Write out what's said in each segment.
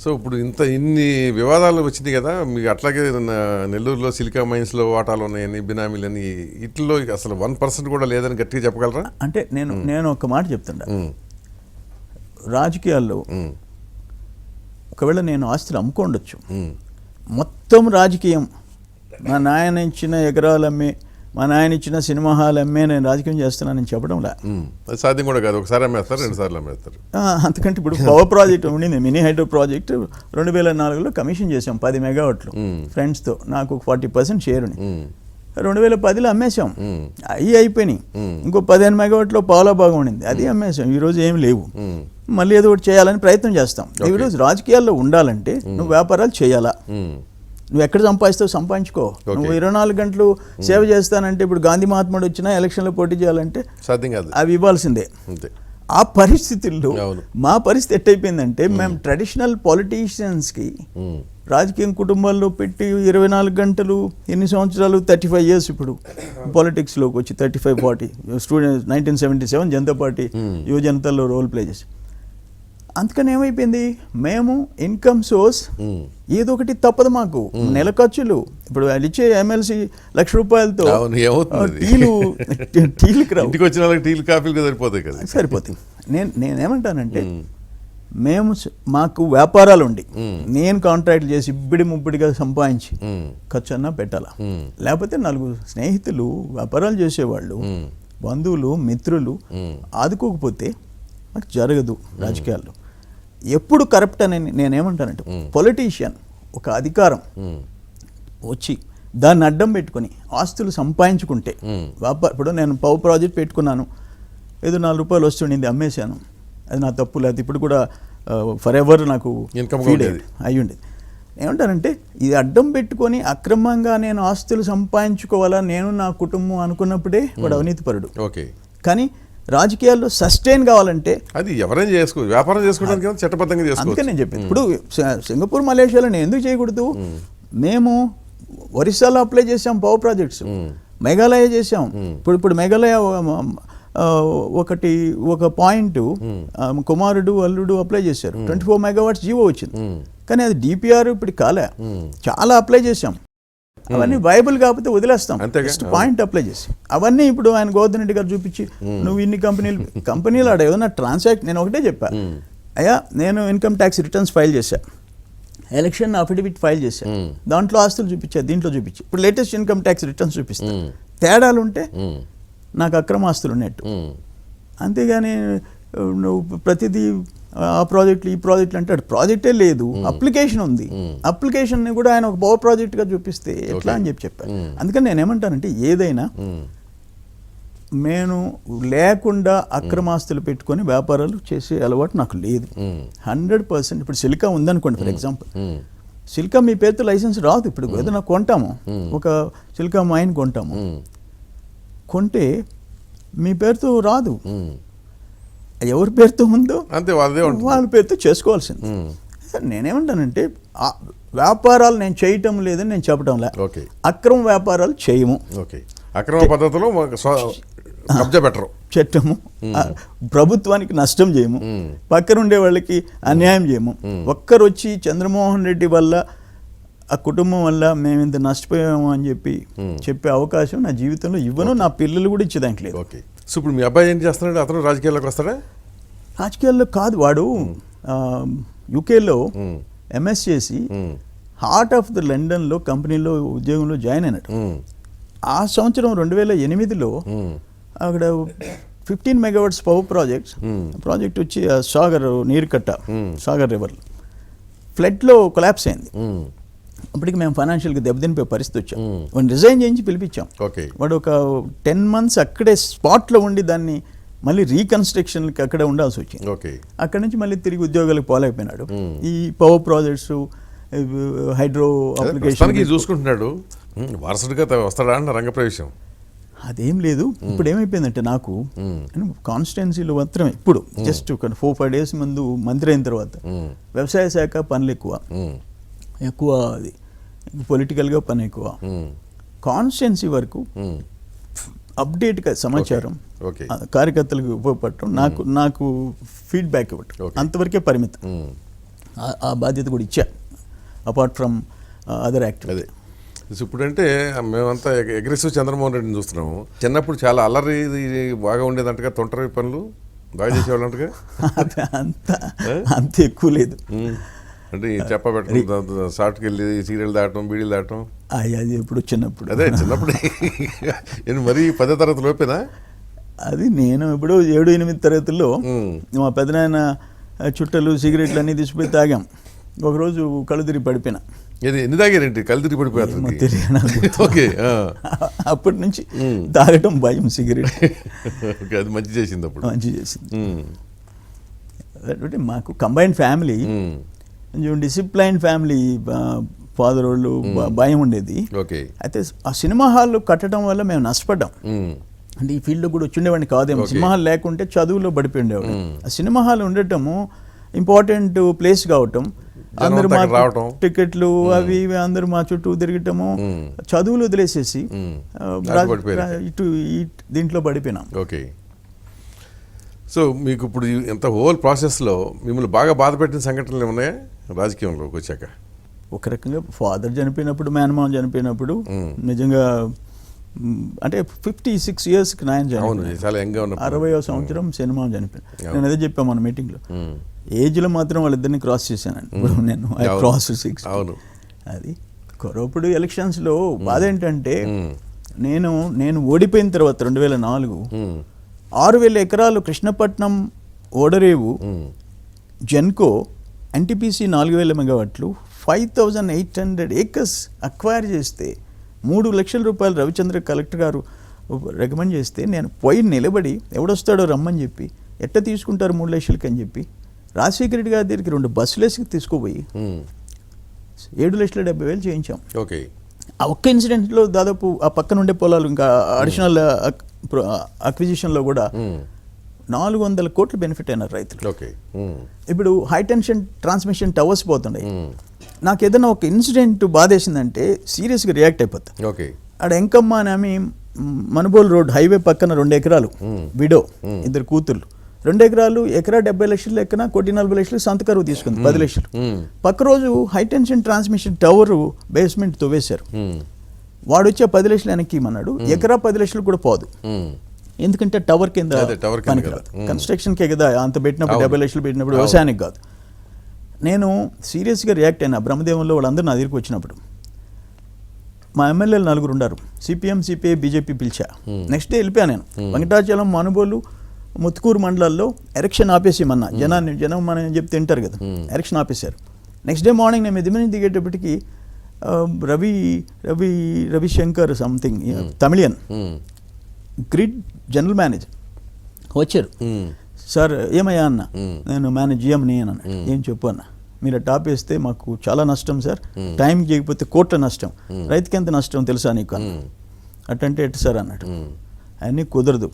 So ఇప్పుడు ఇన్ని వివాదాలు వచ్చినాయి కదా మీకు, అట్లాగే నెల్లూరులో సిలికా మైన్స్లో వాటాలు ఉన్నాయని, బినామీలని, వీటిలో అసలు 1% కూడా లేదని గట్టిగా చెప్పగలరా? అంటే నేను ఒక మాట చెప్తుండా, రాజకీయాల్లో ఒకవేళ నేను ఆస్తులు అమ్ముకోండొచ్చు, మొత్తం రాజకీయం మా నాయన ఇచ్చిన ఎకరాలు అమ్మి, మా నాయన ఇచ్చిన సినిమా హాల్ అమ్మే నేను రాజకీయం చేస్తున్నానని చెప్పడంలా సాధ్యం కూడా కాదు. ఒకసారి అమ్మేస్తారు, 2 సార్లు అమ్మేస్తారు. అంతకంటే ఇప్పుడు పవర్ ప్రాజెక్ట్ ఉండింది, మినీ హైడ్రో ప్రాజెక్ట్ 2004లో కమిషన్ చేసాం 10 మెగావాట్లు ఫ్రెండ్స్తో, నాకు 40% షేరుని. 2010లో అమ్మేసాం, అవి అయిపోయినాయి. ఇంకో 15 మెగావాట్లో పావులా భాగం ఉండింది, అది అమ్మేసాం. ఈరోజు ఏమి లేవు, మళ్ళీ ఏదో ఒకటి చేయాలని ప్రయత్నం చేస్తాం. ఈరోజు రాజకీయాల్లో ఉండాలంటే నువ్వు వ్యాపారాలు చేయాలా, నువ్వు ఎక్కడ సంపాదిస్తావు సంపాదించుకో. నువ్వు 24 గంటలు సేవ చేస్తానంటే, ఇప్పుడు గాంధీ మహాత్ముడు వచ్చినా ఎలక్షన్లో పోటీ చేయాలంటే సాధ్యం కాదు, అవి ఇవ్వాల్సిందే. ఆ పరిస్థితుల్లో మా పరిస్థితి ఎట్టయిపోయిందంటే, మేము ట్రెడిషనల్ పొలిటీషియన్స్కి రాజకీయ కుటుంబాల్లో పెట్టి 24 గంటలు ఎన్ని సంవత్సరాలు, 35 years ఇప్పుడు పాలిటిక్స్లోకి వచ్చి 35-40 స్టూడెంట్స్ 1977 జనతా పార్టీ యువ జనతల్లో రోల్ ప్లే చేసి, అందుకని ఏమైపోయింది, మేము ఇన్కమ్ సోర్స్ ఏదో ఒకటి తప్పదు మాకు. నెల ఖర్చులు ఇప్పుడు వాళ్ళు ఇచ్చే ఎమ్మెల్సీ ₹1,00,000 టీలకు రావు, ఇంటికి వచ్చిన వాళ్ళకి టీలు కాఫీలు సరిపోతాయి కదా, సరిపోతాయి. నేనేమంటానంటే, మేము మాకు వ్యాపారాలు ఉండి నేను కాంట్రాక్ట్ చేసి ముబ్బడిగా సంపాదించి ఖర్చు అన్నా పెట్టాలా, లేకపోతే 4 స్నేహితులు వ్యాపారాలు చేసేవాళ్ళు, బంధువులు, మిత్రులు ఆదుకోకపోతే మనకు జరగదు. రాజకీయాల్లో ఎప్పుడు కరప్ట్ అని నేనేమంటానంటే, పొలిటీషియన్ ఒక అధికారం వచ్చి దాన్ని అడ్డం పెట్టుకుని ఆస్తులు సంపాదించుకుంటే, ఇప్పుడు నేను పవర్ ప్రాజెక్ట్ పెట్టుకున్నాను, ఏదో ₹4 వస్తుండింది, అమ్మేశాను, అది నా తప్పు లేదు, ఇప్పుడు కూడా ఫర్ ఎవర్ నాకు ఫీడ్ అయ్యి ఉండేది. ఏమంటారంటే, ఇది అడ్డం పెట్టుకొని అక్రమంగా నేను ఆస్తులు సంపాదించుకోవాలా నేను నా కుటుంబం అనుకున్నప్పుడే వాడు అవినీతిపరుడు. కానీ రాజకీయాల్లో సస్టైన్ కావాలంటే అది ఎవరైనా చేసుకోవచ్చు, వ్యాపారం చేసుకోవడానికి చట్టబద్ధంగా చేసుకోవచ్చు. అందుకని నేను చెప్పాను, ఇప్పుడు సింగపూర్, మలేషియాలో నేను ఎందుకు చేయకూడదు? మేము ఒరిస్సాలో అప్లై చేసాం పవర్ ప్రాజెక్ట్స్, మేఘాలయ చేసాం. ఇప్పుడు మేఘాలయ ఒక పాయింట్ కుమారుడు అల్లుడు అప్లై చేశారు, 24 megawatts జీవో వచ్చింది. కానీ అది డిపిఆర్ ఇప్పుడు కాలే, చాలా అప్లై చేసాం. అవన్నీ వైబుల్ కాకపోతే వదిలేస్తాం, జస్ట్ పాయింట్ అప్లై చేసి. అవన్నీ ఇప్పుడు ఆయన గోవర్ధన్ రెడ్డి గారు చూపించి, నువ్వు ఇన్ని కంపెనీలు ఆడ ఏదైనా ట్రాన్సాక్ట్, నేను ఒకటే చెప్పా, అయ్యా నేను ఇన్కమ్ ట్యాక్స్ రిటర్న్స్ ఫైల్ చేశా, ఎలక్షన్ అఫిడవిట్ ఫైల్ చేశా, దాంట్లో ఆస్తులు చూపించా, దీంట్లో చూపించి, ఇప్పుడు లేటెస్ట్ ఇన్కమ్ ట్యాక్స్ రిటర్న్స్ చూపిస్తా, తేడాలు ఉంటే నాకు అక్రమ ఆస్తులు ఉన్నట్టు. అంతేగాని నువ్వు ప్రతిదీ ఆ ప్రాజెక్టులు ఈ ప్రాజెక్టులు అంటే, ప్రాజెక్టే లేదు, అప్లికేషన్ ఉంది, అప్లికేషన్ని కూడా ఆయన ఒక పవర్ ప్రాజెక్ట్గా చూపిస్తే ఎట్లా అని చెప్పాను. అందుకని నేనేమంటానంటే, ఏదైనా నేను లేకుండా అక్రమాస్తులు పెట్టుకొని వ్యాపారాలు చేసే అలవాటు నాకు లేదు. 100%. ఇప్పుడు సిలికా ఉందనుకోండి, ఫర్ ఎగ్జాంపుల్, సిలికా మీ పేరుతో లైసెన్స్ రాదు. ఇప్పుడు ఏదైనా కొంటాము, ఒక సిలికా మైన్ కొంటే మీ పేరుతో రాదు, ఎవరి పేరుతో ఉందో అంతే వాళ్ళ పేరుతో చేసుకోవాల్సింది. నేనేమంటానంటే, వ్యాపారాలు నేను చేయటం లేదని నేను చెప్పడం లే, అక్రమ వ్యాపారాలు చేయము, అక్రమ పద్ధతిలో కబ్జా పెట్టరు, చట్టము, ప్రభుత్వానికి నష్టం చేయము, పక్కన ఉండే వాళ్ళకి అన్యాయం చేయము. ఒక్కరు వచ్చి చంద్రమోహన్ రెడ్డి వల్ల ఆ కుటుంబం వల్ల మేము ఇంత నష్టపోయాము అని చెప్పే అవకాశం నా జీవితంలో ఇవ్వను, నా పిల్లలు కూడా ఇచ్చేదానికి లేదు. సో ఇప్పుడు మీ అబ్బాయి ఏం చేస్తున్నాడు? అతను రాజకీయాల్లోకి వస్తాడా? రాజకీయాల్లో కాదు, వాడు యూకేలో ఎంఎస్ చేసి హార్ట్ ఆఫ్ ద లండన్లో కంపెనీలో ఉద్యోగంలో జాయిన్ అయినట్టు. ఆ సంవత్సరం 2008లో అక్కడ 15 megawatts పవర్ ప్రాజెక్ట్ వచ్చి సాగర్ నీరుకట్ట, సాగర్ రివర్లో ఫ్లడ్లో కొలాప్స్ అయింది. అప్పటికి మేము ఫైనాన్షియల్గా దెబ్బతినిపోయే పరిస్థితి వచ్చాం. వాడిని రిజైన్ చేయించి పిలిపించాం. వాడు ఒక 10 months అక్కడే స్పాట్లో ఉండి దాన్ని మళ్ళీ రీకన్స్ట్రక్షన్కి అక్కడే ఉండాల్సి వచ్చింది. అక్కడి నుంచి మళ్ళీ తిరిగి ఉద్యోగాలకు పోలేకపోయినాడు. ఈ పవర్ ప్రాజెక్ట్స్, హైడ్రో అప్లికేషన్ చూసుకుంటున్నాడు. వారసుడిగా వస్తాడా అన్న రంగప్రవేశం అదేం లేదు. ఇప్పుడు ఏమైపోయిందంటే, నాకు కాన్స్టిట్యున్సీలో మాత్రం ఇప్పుడు జస్ట్ ఒక 4-5 days ముందు మంత్రి అయిన తర్వాత వ్యవసాయ శాఖ పనులు ఎక్కువ, అది పొలిటికల్గా పని ఎక్కువ. కాన్స్టిట్యున్సీ వరకు అప్డేట్గా సమాచారం కార్యకర్తలకు ఉపయోగపడటం, నాకు ఫీడ్బ్యాక్ ఇవ్వటం, అంతవరకే పరిమితం. ఆ బాధ్యత కూడా ఇచ్చా, అపార్ట్ ఫ్రమ్ అదర్ యాక్టర్. అదే ఇప్పుడంటే మేమంతా అగ్రెసివ్ చంద్రమోహన్ రెడ్డిని చూస్తున్నాము. చిన్నప్పుడు చాలా అల్లరి బాగా ఉండేదంటగా, తొంటరి పనులు బాగా చేసేవాళ్ళంటగా. అంత ఎక్కువ లేదు. అంటే చెప్పబెట్టడం, షార్ట్కి వెళ్ళి సీరియల్ దాటం, బీడీలు దాటం, అది ఎప్పుడు చిన్నప్పుడు. అదే చిన్నప్పుడు మరీ 10వ తరగతి లోపేనా? అది నేను ఇప్పుడు 7-8 తరగతుల్లో మా పెదనాయన చుట్టలు సిగరెట్లు అన్నీ తీసిపోయి తాగాం. ఒకరోజు కళ్ళు తిరిగి పడిపోయినా. ఎన్ని తాగారేంటి? కళ్ళు తిరిగి పడిపోయారు. ఓకే, అప్పటి నుంచి తాగటం భయం సిగరెట్. ఓకే, అది మంచి చేసింది. అప్పుడు మంచి చేసింది. మాకు కంబైన్డ్ ఫ్యామిలీ, కొంచెం డిసిప్లైన్ ఫ్యామిలీ. ఫాదర్ వాళ్ళు భయం ఉండేది. ఓకే. అయితే ఆ సినిమా హాల్ కట్టడం వల్ల మేము నష్టపడ్డాం. అంటే ఈ ఫీల్డ్లో కూడా వచ్చిండేవాడిని కాదేమో. సినిమా హాల్ లేకుంటే చదువులో పడిపోయి ఉండేవాడు. ఆ సినిమా హాల్ ఉండటము ఇంపార్టెంట్ ప్లేస్ కావటం, అందరూ మా టికెట్లు అవి ఇవి అందరూ మా చుట్టూ తిరగటము, చదువులు వదిలేసేసి ఇటు దీంట్లో పడిపోయినాం. ఓకే. సో మీకు ఇప్పుడు ఇంత హోల్ ప్రాసెస్లో మిమ్మల్ని బాగా బాధ పెట్టిన సంఘటనలు ఏమున్నాయా రాజకీయంలోకి వచ్చాక? ఒక రకంగా ఫాదర్ చనిపోయినప్పుడు, మేనమామ చనిపోయినప్పుడు నిజంగా అంటే 56 yearsకి నాయన చనిపోయింది. 60వ సంవత్సరం సినిమా చనిపోయింది. నేను అదే చెప్పాను మన మీటింగ్లో, ఏజ్లో మాత్రం వాళ్ళిద్దరిని క్రాస్ చేశానండి. ఇప్పుడు నేను క్రాస్ 6. అది కొరప్పుడు ఎలక్షన్స్లో బాధ ఏంటంటే, నేను ఓడిపోయిన తర్వాత 2004 6,000 ఎకరాలు కృష్ణపట్నం ఓడరేవు జెన్కో ఎన్టీపీసీ 4,000 మెగావాట్లు 5,800 acres అక్వైర్ చేస్తే 3 లక్షల రూపాయలు రవిచంద్ర కలెక్టర్ గారు రికమెండ్ చేస్తే, నేను పోయి నిలబడి ఎవడొస్తాడో రమ్మని చెప్పి, ఎట్లా తీసుకుంటారు 3 లక్షలకి అని చెప్పి రాజశేఖర రెడ్డి గారి దగ్గరికి 2 బస్సులు వేసి తీసుకుపోయి 7,70,000 చేయించాం. ఓకే. ఆ ఒక్క ఇన్సిడెంట్లో దాదాపు ఆ పక్కన ఉండే పొలాలు ఇంకా అడిషనల్ అక్విజిషన్లో కూడా 400 కోట్లు బెనిఫిట్ అయినారు రైతులు. ఓకే. ఇప్పుడు హై టెన్షన్ ట్రాన్స్మిషన్ టవర్స్ పోతున్నాయి. నాకు ఏదైనా ఒక ఇన్సిడెంట్ బాధేసిందంటే సీరియస్గా రియాక్ట్ అయిపోతా. ఓకే. ఆడ ఎంకమ్మ అని ఆమె మనుబోల్ రోడ్ హైవే పక్కన 2 ఎకరాలు విడో, 2 కూతుర్లు, 2 ఎకరాలు, ఎకరా 70 లక్షలు ఎక్కన 1,40 లక్షలు సంతకరువు తీసుకుంది, 10 లక్షలు. పక్క రోజు high tension transmission tower basement తవ్వేశారు. వాడు వచ్చే 10 లక్షలు వెనక్కి ఇమ్మన్నాడు. ఎకరా 10 లక్షలు కూడా పోదు, ఎందుకంటే టవర్ కింద పనికిరాదు, కన్స్ట్రక్షన్కే కదా అంత పెట్టినప్పుడు, 70 లక్షలు పెట్టినప్పుడు వ్యవసాయానికి కాదు. నేను సీరియస్గా రియాక్ట్ అయినా. బ్రహ్మదేవంలో వాళ్ళందరూ నా దగ్గరికి వచ్చినప్పుడు మా ఎమ్మెల్యేలు 4 ఉన్నారు. సిపిఎం, సిపిఐ, బీజేపీ పిలిచా. నెక్స్ట్ డే వెళ్ళిపోయా నేను. వెంకటాచలం, మనుబోలు, ముత్తుకూరు మండలాల్లో ఎలక్షన్ ఆపేసేమన్నా. జనం మనం చెప్తే తింటారు కదా, ఎలక్షన్ ఆపేశారు. నెక్స్ట్ డే మార్నింగ్ నేను మెదిమని దిగేటప్పటికి Ravishankar something Tamilian grid general manager వచ్చారు. సార్ ఏమయ్యా అన్న, నేను జిఎంని అన్నాను. ఏం చెప్పు అన్న, మీరు టాప్ వేస్తే మాకు చాలా నష్టం సార్, టైం చేయకపోతే కోట్ల నష్టం, రైతుకి ఎంత నష్టం తెలుసా నీకు అన్న. అట్టంటే ఎట్టు సార్ అన్నాడు. అన్నీ కుదరదు,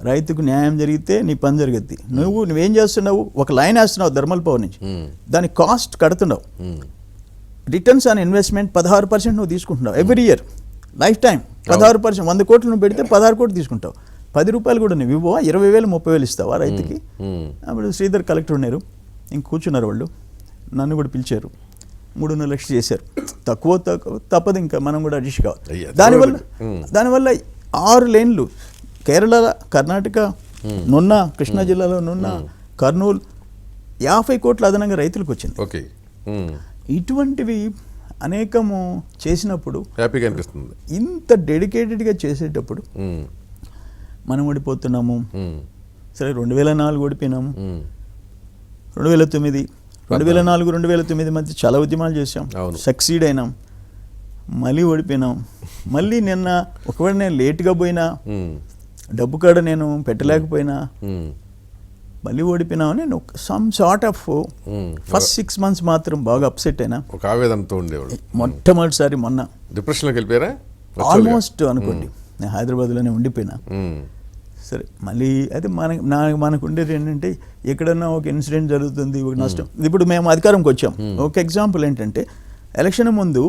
రైతుకు న్యాయం జరిగితే నీ పని జరుగుద్ది. నువ్వేం చేస్తున్నావు, ఒక లైన్ వేస్తున్నావు ధర్మల్ పవర్ నుంచి, దాని కాస్ట్ కడుతున్నావు, రిటర్న్స్ ఆన్ ఇన్వెస్ట్మెంట్ 16% నువ్వు తీసుకుంటున్నావు ఎవ్రీ ఇయర్, లైఫ్ టైం 16%. 100 కోట్లు నువ్వు పెడితే 16 కోట్లు తీసుకుంటావు. 10 రూపాయలు కూడా నువ్వు ఇవ్వవా, 20,000 30,000 ఇస్తావా రైతుకి? అప్పుడు శ్రీధర్ కలెక్టర్ ఉన్నారు, ఇంక కూర్చున్నారు వాళ్ళు. నన్ను కూడా పిలిచారు, 3.5 లక్షలు చేశారు. తక్కువ తప్పదు, ఇంకా మనం కూడా అడ్జస్ట్ కావాలి. దానివల్ల 6 లేన్లు కేరళ, కర్ణాటక, నున్న కృష్ణా జిల్లాలో నున్న, కర్నూలు 50 కోట్ల అదనంగా రైతులకు వచ్చింది. ఓకే. ఇటువంటివి అనేకము చేసినప్పుడు హ్యాపీగా అనిపిస్తుంది. ఇంత డెడికేటెడ్గా చేసేటప్పుడు మనం ఓడిపోతున్నాము. సరే 2004 ఓడిపోయినాము, 2009, 2004, 2009 మధ్య చాలా ఉద్యమాలు చేసాం, సక్సీడ్ అయినాం, మళ్ళీ ఓడిపోయినాం. మళ్ళీ నిన్న ఒకవేళ నేను లేట్గా పోయినా, డబ్బు కాడ నేను పెట్టలేకపోయినా, మళ్ళీ ఓడిపోయినామని నేను some sort of first 6 months మాత్రం బాగా అప్సెట్ అయినా, ఒక ఆవేదనతో ఉండేవాడు. మొట్టమొదటిసారి మొన్న డిప్రెషన్లోకి వెళ్ళిపోయారా? ఆల్మోస్ట్ అనుకోండి, నేను హైదరాబాద్లోనే ఉండిపోయినా. సరే మళ్ళీ అయితే మనకు ఉండేది ఏంటంటే, ఎక్కడన్నా ఒక ఇన్సిడెంట్ జరుగుతుంది, ఒక నష్టం. ఇప్పుడు మేము అధికారంకి వచ్చాం. ఒక ఎగ్జాంపుల్ ఏంటంటే, ఎలక్షన్ ముందు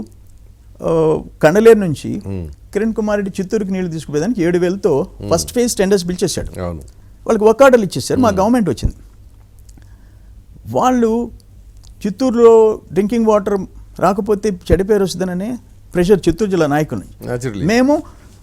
కండలేరు నుంచి కిరణ్ కుమార్ రెడ్డి చిత్తూరుకి నీళ్లు తీసుకుపోయేదానికి 7,000తో ఫస్ట్ ఫేజ్ టెండర్స్ పిలిచేశాడు. వాళ్ళకి వర్క్ ఆర్డర్లు ఇచ్చేసారు. మా గవర్నమెంట్ వచ్చింది. వాళ్ళు చిత్తూరులో డ్రింకింగ్ వాటర్ రాకపోతే చెడు పేరు వస్తుందనే ప్రెషర్ చిత్తూరు జిల్లా నాయకుని. న్యాచురలీ మేము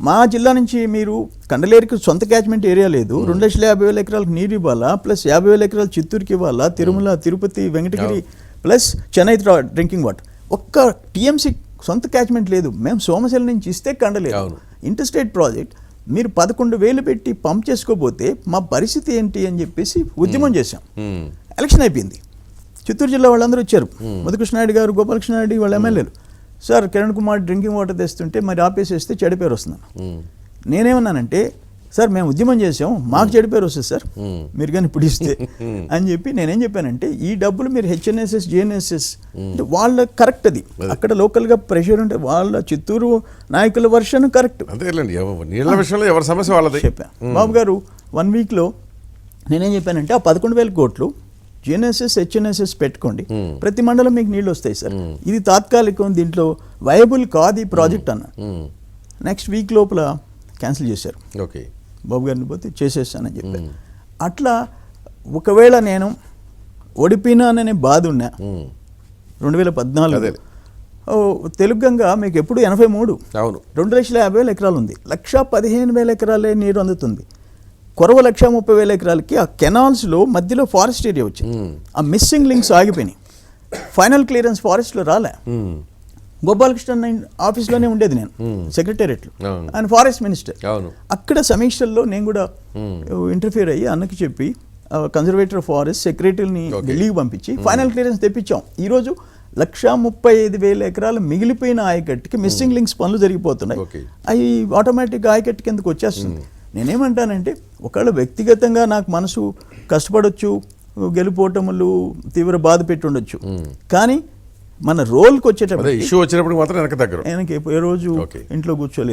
మా జిల్లా నుంచి మీరు కండలేరుకి సొంత క్యాచ్మెంట్ ఏరియా లేదు, 2,50,000 ఎకరాలకు నీరు ఇవ్వాలా, ప్లస్ 50,000 ఎకరాలు చిత్తూరుకి ఇవ్వాలా, Tirumala, Tirupati, Venkatagiri, plus Chennai drinking water. ఒక్క టీఎంసీ సొంత క్యాచ్మెంట్ లేదు. మేము సోమశిల నుంచి ఇస్తే కండలేదు. ఇంటర్స్టేట్ ప్రాజెక్ట్ మీరు 11,000 పెట్టి పంప్ చేసుకోపోతే మా పరిస్థితి ఏంటి అని చెప్పేసి ఉద్యమం చేశాం. ఎలక్షన్ అయిపోయింది. చిత్తూరు జిల్లా వాళ్ళందరూ వచ్చారు, మధుకృష్ణారెడ్డి గారు, గోపాలకృష్ణారెడ్డి వాళ్ళ ఎమ్మెల్యేలు. Sir Kiran Kumar drinking water తెస్తుంటే మరి ఆపేసేస్తే చెడు పేరు వస్తున్నాను. నేనేమన్నానంటే సార్ మేము ఉద్యమం చేసాం, మాకు చెడు పేరు వస్తుంది సార్ మీరు కానీ ఇప్పుడు ఇస్తే అని చెప్పి నేనేం చెప్పానంటే ఈ డబ్బులు మీరు హెచ్ఎన్ఎస్ఎస్, జిఎన్ఎస్ఎస్ అంటే వాళ్ళ కరెక్ట్, అది అక్కడ లోకల్గా ప్రెషర్ ఉంటే వాళ్ళ చిత్తూరు నాయకుల వర్షన్ కరెక్ట్. అంతేలేండి, నీళ్ళ విషయంలో ఎవరి సమస్య వాళ్ళది. చెప్పాను బాబు గారు 1 వీక్లో నేనేం చెప్పానంటే ఆ 11,000 కోట్లు జిఎన్ఎస్ఎస్, హెచ్ఎన్ఎస్ఎస్ పెట్టుకోండి, ప్రతి మండలం మీకు నీళ్ళు వస్తాయి సార్, ఇది తాత్కాలికం, దీంట్లో వయబుల్ కాదు ఈ ప్రాజెక్ట్ అన్న. నెక్స్ట్ వీక్ లోపల క్యాన్సిల్ చేశారు. ఓకే, బాబు గారిని పోతే చేసేస్తానని చెప్పాను. అట్లా ఒకవేళ నేను ఓడిపోయినాననే బాధ ఉన్నా 2014 తెలుగు గంగ మీకు ఎప్పుడు 83, అవును, 2,50,000 ఎకరాలు ఉంది, 1,15,000 ఎకరాలే నీరు అందుతుంది. కొరవ 1,30,000 ఎకరాలకి ఆ కెనాల్స్లో మధ్యలో ఫారెస్ట్ ఏరియా వచ్చింది. ఆ మిస్సింగ్ లింక్స్ ఆగిపోయినాయి. ఫైనల్ క్లియరెన్స్ ఫారెస్ట్లో రాలే. గోపాలకృష్ణ ఆఫీస్లోనే ఉండేది నేను, సెక్రటేరియట్లో, ఆయన ఫారెస్ట్ మినిస్టర్. అక్కడ సమీక్షల్లో నేను కూడా ఇంటర్ఫియర్ అయ్యి అన్నకి చెప్పి కన్జర్వేటర్ ఫారెస్ట్ సెక్రటరీని ఢిల్లీకి పంపించి ఫైనల్ క్లియరెన్స్ తెప్పించాం. ఈరోజు 1,35,000 ఎకరాలు మిగిలిపోయిన ఆయకట్టుకి మిస్సింగ్ లింక్స్ పనులు జరిగిపోతున్నాయి. అవి ఆటోమేటిక్గా ఆయకట్టు కిందకు వచ్చేస్తుంది. నేనేమంటానంటే ఒకవేళ వ్యక్తిగతంగా నాకు మనసు కష్టపడవచ్చు, గెలుపోటములు తీవ్ర బాధ పెట్టి ఉండొచ్చు, కానీ మన రోల్కి వచ్చేటప్పుడు ఇష్యూ వచ్చినప్పుడు మాత్రం వెనక దగ్గర ఆయనకి ఏ రోజు ఇంట్లో కూర్చోలేదు.